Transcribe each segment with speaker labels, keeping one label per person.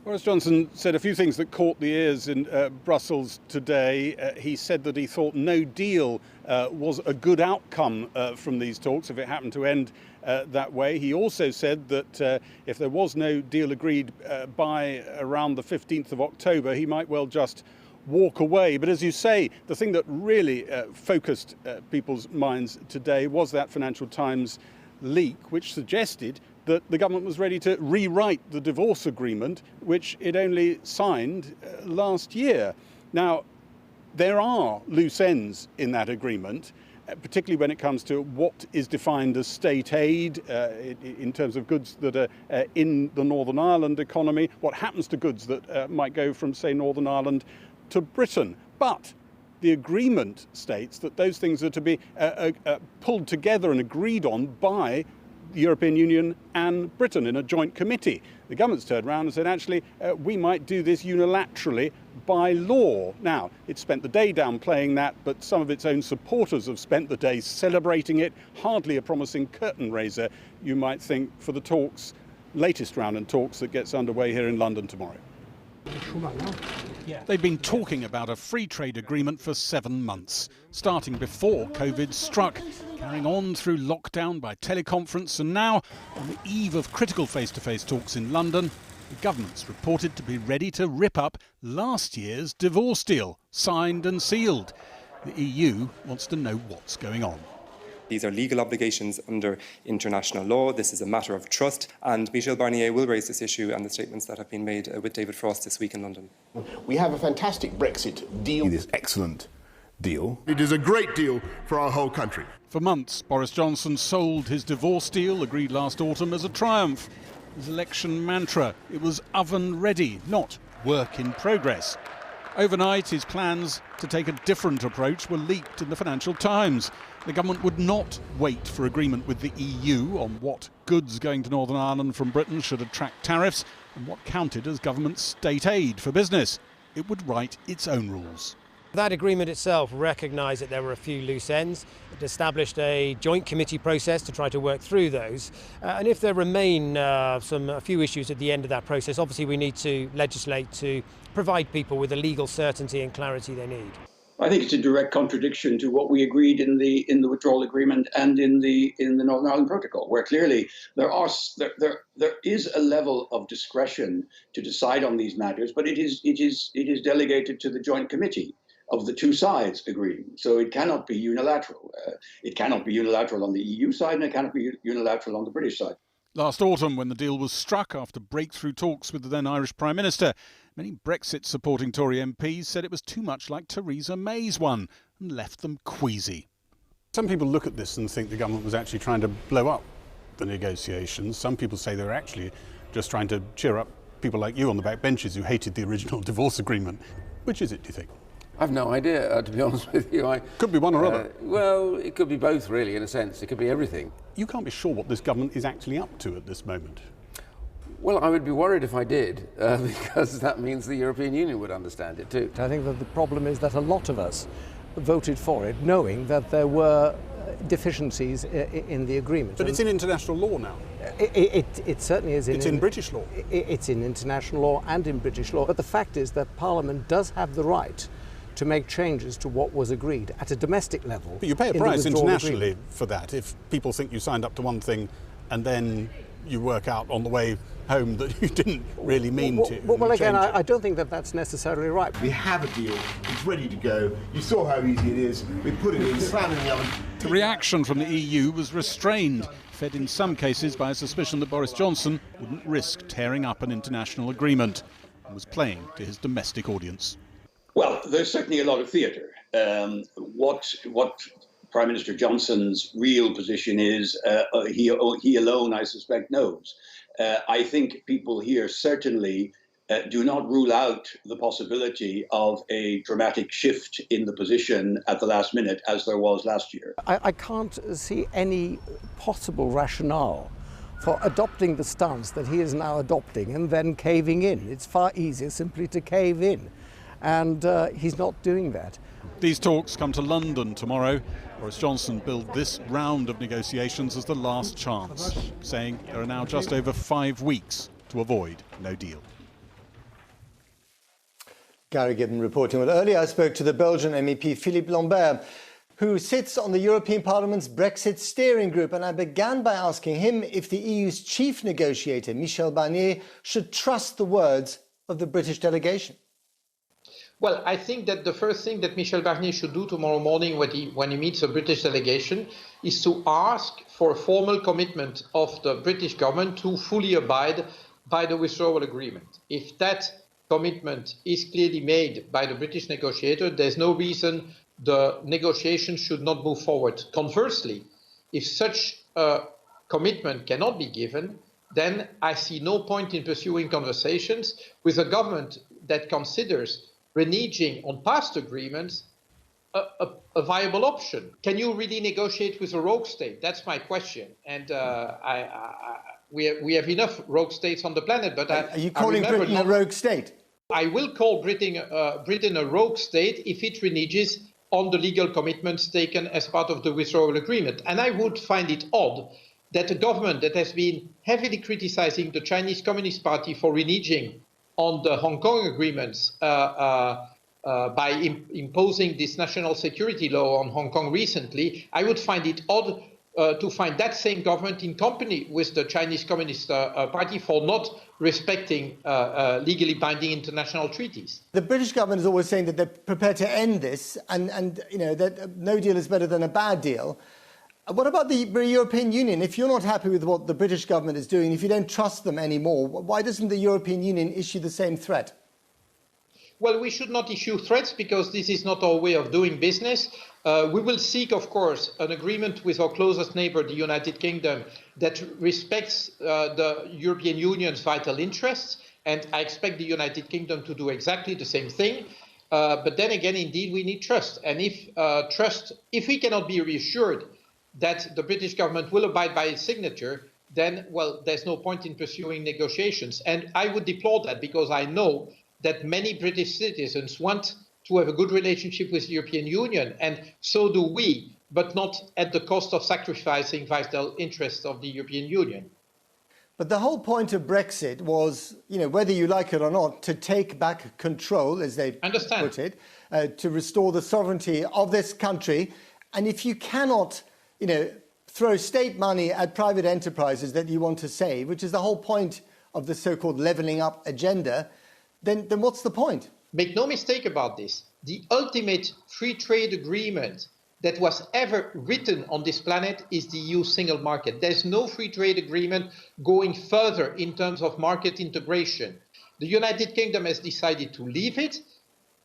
Speaker 1: Boris Johnson said a few things that caught the ears in Brussels today. He said that he thought no deal was a good outcome from these talks if it happened to end that way. He also said that if there was no deal agreed by around the 15th of October, he might well just walk away. But as you say, the thing that really focused people's minds today was that Financial Times leak, which suggested that the government was ready to rewrite the divorce agreement, which it only signed last year. Now, there are loose ends in that agreement, particularly when it comes to what is defined as state aid in terms of goods that are in the Northern Ireland economy, what happens to goods that might go from, say, Northern Ireland to Britain. But the agreement states that those things are to be pulled together and agreed on by the European Union and Britain in a joint committee. The government's turned around and said, actually, we might do this unilaterally by law. Now, it's spent the day downplaying that, but some of its own supporters have spent the day celebrating it. Hardly a promising curtain raiser, you might think, for the talks, latest round of talks that gets underway here in London tomorrow. They've been talking about a free trade agreement for 7 months, starting before COVID struck, carrying on through lockdown by teleconference, and now, on the eve of critical face-to-face talks in London, the government's reported to be ready to rip up last year's divorce deal, signed and sealed. The EU wants to know what's going on.
Speaker 2: These are legal obligations under international law. This is a matter of trust, and Michel Barnier will raise this issue and the statements that have been made with David Frost this week in London.
Speaker 3: We have a fantastic Brexit deal.
Speaker 4: This excellent deal.
Speaker 5: It is a great deal for our whole country.
Speaker 1: For months, Boris Johnson sold his divorce deal, agreed last autumn, as a triumph. His election mantra, it was oven ready, not work in progress. Overnight, his plans to take a different approach were leaked in the Financial Times. The government would not wait for agreement with the EU on what goods going to Northern Ireland from Britain should attract tariffs and what counted as government state aid for business. It would write its own rules.
Speaker 6: That agreement itself recognised that there were a few loose ends. It established a joint committee process to try to work through those. And if there remain a few issues at the end of that process, obviously we need to legislate to provide people with the legal certainty and clarity they need.
Speaker 7: I think it's a direct contradiction to what we agreed in the withdrawal agreement and in the Northern Ireland Protocol, where clearly there is a level of discretion to decide on these matters, but it is delegated to the joint committee of the two sides agreeing. So it cannot be unilateral. It cannot be unilateral on the EU side, and it cannot be unilateral on the British side.
Speaker 1: Last autumn, when the deal was struck after breakthrough talks with the then Irish Prime Minister, many Brexit-supporting Tory MPs said it was too much like Theresa May's one and left them queasy. Some people look at this and think the government was actually trying to blow up the negotiations. Some people say they were actually just trying to cheer up people like you on the back benches who hated the original divorce agreement. Which is it, do you think?
Speaker 8: I've no idea, to be honest with you.
Speaker 1: Could be one or other.
Speaker 8: Well, it could be both, really, in a sense. It could be everything.
Speaker 1: You can't be sure what this government is actually up to at this moment.
Speaker 8: Well, I would be worried if I did, because that means the European Union would understand it too.
Speaker 9: I think that the problem is that a lot of us voted for it, knowing that there were deficiencies in the agreement.
Speaker 1: But it's in international law now.
Speaker 9: It certainly is.
Speaker 1: It's in British law.
Speaker 9: It's in international law and in British law. But the fact is that Parliament does have the right to make changes to what was agreed at a domestic level.
Speaker 1: But you pay a price internationally for that. If people think you signed up to one thing and then you work out on the way home that you didn't really mean to.
Speaker 9: Well, again, I don't think that that's necessarily right.
Speaker 3: We have a deal. It's ready to go. You saw how easy it is. We put it in, slam it in the oven.
Speaker 1: The reaction from the EU was restrained, fed in some cases by a suspicion that Boris Johnson wouldn't risk tearing up an international agreement and was playing to his domestic audience.
Speaker 7: Well, there's certainly a lot of theatre. What Prime Minister Johnson's real position is, he alone, I suspect, knows. I think people here certainly do not rule out the possibility of a dramatic shift in the position at the last minute, as there was last year.
Speaker 9: I can't see any possible rationale for adopting the stance that he is now adopting and then caving in. It's far easier simply to cave in. And he's not doing that.
Speaker 1: These talks come to London tomorrow. Boris Johnson billed this round of negotiations as the last chance, saying there are now just over 5 weeks to avoid no deal.
Speaker 10: Gary Gibbon reporting. Well, earlier I spoke to the Belgian MEP Philippe Lambert, who sits on the European Parliament's Brexit steering group, and I began by asking him if the EU's chief negotiator, Michel Barnier, should trust the words of the British delegation.
Speaker 11: Well, I think that the first thing that Michel Barnier should do tomorrow morning when he meets the British delegation is to ask for a formal commitment of the British government to fully abide by the withdrawal agreement. If that commitment is clearly made by the British negotiator, there's no reason the negotiations should not move forward. Conversely, if such a commitment cannot be given, then I see no point in pursuing conversations with a government that considers reneging on past agreements a viable option. Can you really negotiate with a rogue state? That's my question. And we have enough rogue states on the planet. But
Speaker 10: are you calling Britain a rogue state?
Speaker 11: I will call Britain a rogue state if it reneges on the legal commitments taken as part of the withdrawal agreement. And I would find it odd that a government that has been heavily criticizing the Chinese Communist Party for reneging on the Hong Kong agreements by imposing this national security law on Hong Kong recently, I would find it odd to find that same government in company with the Chinese Communist Party for not respecting legally binding international treaties.
Speaker 10: The British government is always saying that they're prepared to end this and you know, that no deal is better than a bad deal. What about the European Union? If you're not happy with what the British government is doing, if you don't trust them anymore, why doesn't the European Union issue the same threat?
Speaker 11: Well, we should not issue threats because this is not our way of doing business. We will seek, of course, an agreement with our closest neighbour, the United Kingdom, that respects the European Union's vital interests. And I expect the United Kingdom to do exactly the same thing. But then again, indeed, we need trust. And if we cannot be reassured that the British government will abide by its signature, then, well, there's no point in pursuing negotiations. And I would deplore that because I know that many British citizens want to have a good relationship with the European Union, and so do we, but not at the cost of sacrificing vital interests of the European Union.
Speaker 10: But the whole point of Brexit was, you know, whether you like it or not, to take back control, as they put it, to restore the sovereignty of this country. And if you cannot, you know, throw state money at private enterprises that you want to save, which is the whole point of the so-called levelling up agenda, then what's the point?
Speaker 11: Make no mistake about this. The ultimate free trade agreement that was ever written on this planet is the EU single market. There's no free trade agreement going further in terms of market integration. The United Kingdom has decided to leave it,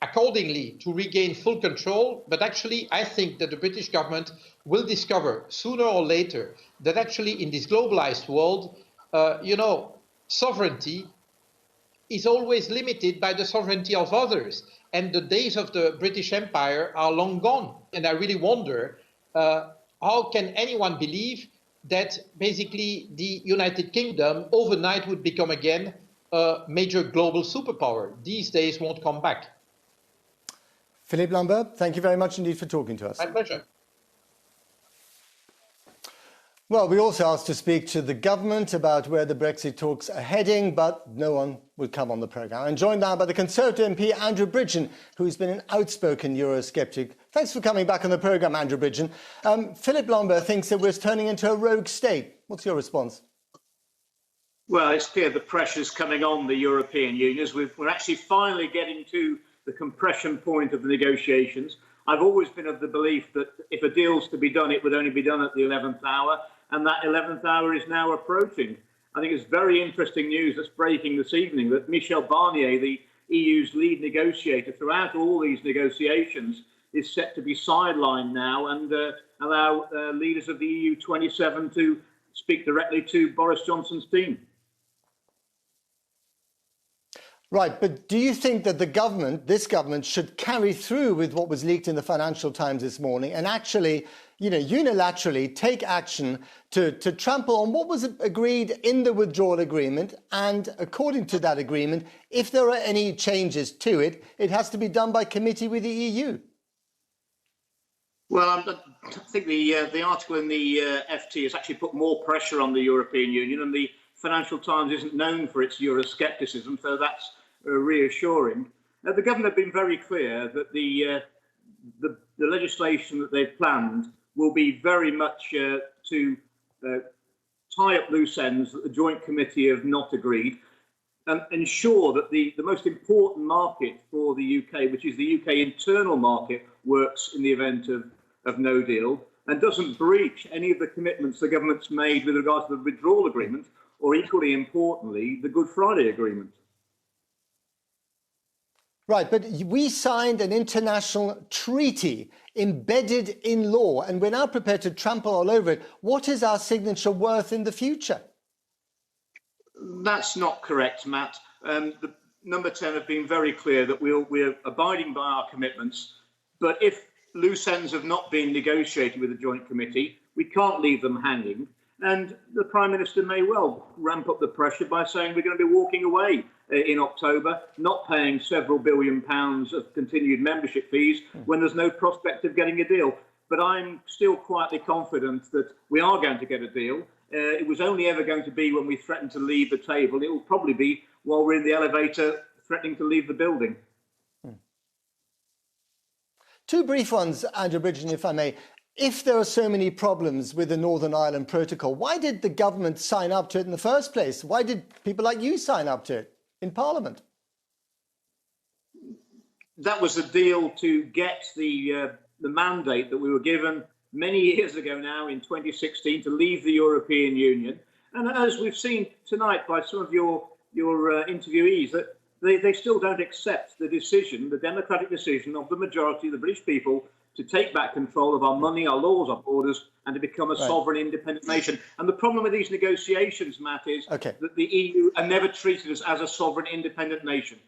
Speaker 11: accordingly to regain full control. But actually, I think that the British government will discover sooner or later that actually in this globalized world, sovereignty is always limited by the sovereignty of others. And the days of the British Empire are long gone. And I really wonder, how can anyone believe that basically the United Kingdom overnight would become again a major global superpower? These days won't come back.
Speaker 10: Philippe Lambert, thank you very much indeed for talking to us.
Speaker 11: My pleasure.
Speaker 10: Well, we also asked to speak to the government about where the Brexit talks are heading, but no one would come on the programme. I'm joined now by the Conservative MP, Andrew Bridgen, who's been an outspoken Eurosceptic. Thanks for coming back on the programme, Andrew Bridgen. Philippe Lambert thinks that we're turning into a rogue state. What's your response?
Speaker 12: Well, it's clear the pressure's coming on the European Union. We're actually finally getting to the compression point of the negotiations. I've always been of the belief that if a deal's to be done, it would only be done at the 11th hour. And that 11th hour is now approaching. I think it's very interesting news that's breaking this evening that Michel Barnier, the EU's lead negotiator throughout all these negotiations, is set to be sidelined now and allow leaders of the EU 27 to speak directly to Boris Johnson's team.
Speaker 10: Right, but do you think that the government, this government, should carry through with what was leaked in the Financial Times this morning and actually, unilaterally take action to trample on what was agreed in the withdrawal agreement? And according to that agreement, if there are any changes to it, it has to be done by committee with the EU.
Speaker 12: Well, I think the article in the FT has actually put more pressure on the European Union, and the Financial Times isn't known for its Euroscepticism, so that's reassuring. The government have been very clear that the legislation that they've planned will be very much to tie up loose ends that the Joint Committee have not agreed, and ensure that the most important market for the UK, which is the UK internal market, works in the event of no deal, and doesn't breach any of the commitments the government's made with regard to the withdrawal agreement, or equally importantly, the Good Friday Agreement.
Speaker 10: Right, but we signed an international treaty embedded in law, and we're now prepared to trample all over it. What is our signature worth in the future?
Speaker 12: That's not correct, Matt. The Number 10 have been very clear that we're abiding by our commitments, but if loose ends have not been negotiated with the Joint Committee, we can't leave them hanging. And the Prime Minister may well ramp up the pressure by saying we're going to be walking away in October, not paying several £billion of continued membership fees when there's no prospect of getting a deal. But I'm still quietly confident that we are going to get a deal. It was only ever going to be when we threatened to leave the table. It will probably be while we're in the elevator threatening to leave the building.
Speaker 10: Two brief ones, Andrew Bridgen, if I may. If there are so many problems with the Northern Ireland Protocol, why did the government sign up to it in the first place? Why did people like you sign up to it in Parliament?
Speaker 12: That was a deal to get the mandate that we were given many years ago now in 2016 to leave the European Union. And as we've seen tonight by some of your interviewees, that they still don't accept the decision, the democratic decision of the majority of the British people to take back control of our money, our laws, our borders, and to become a sovereign, independent nation. And the problem with these negotiations, Matt, is that the EU are never treated us as a sovereign, independent nation.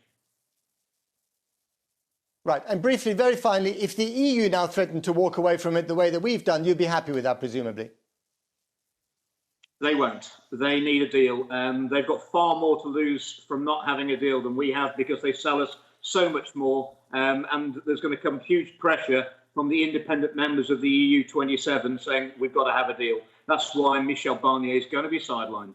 Speaker 10: Right. And briefly, very finally, if the EU now threatened to walk away from it the way that we've done, you'd be happy with that, presumably?
Speaker 12: They won't. They need a deal. They've got far more to lose from not having a deal than we have, because they sell us so much more. And there's going to come huge pressure from the independent members of the EU 27 saying we've got to have a deal. That's why Michel Barnier is going to be sidelined.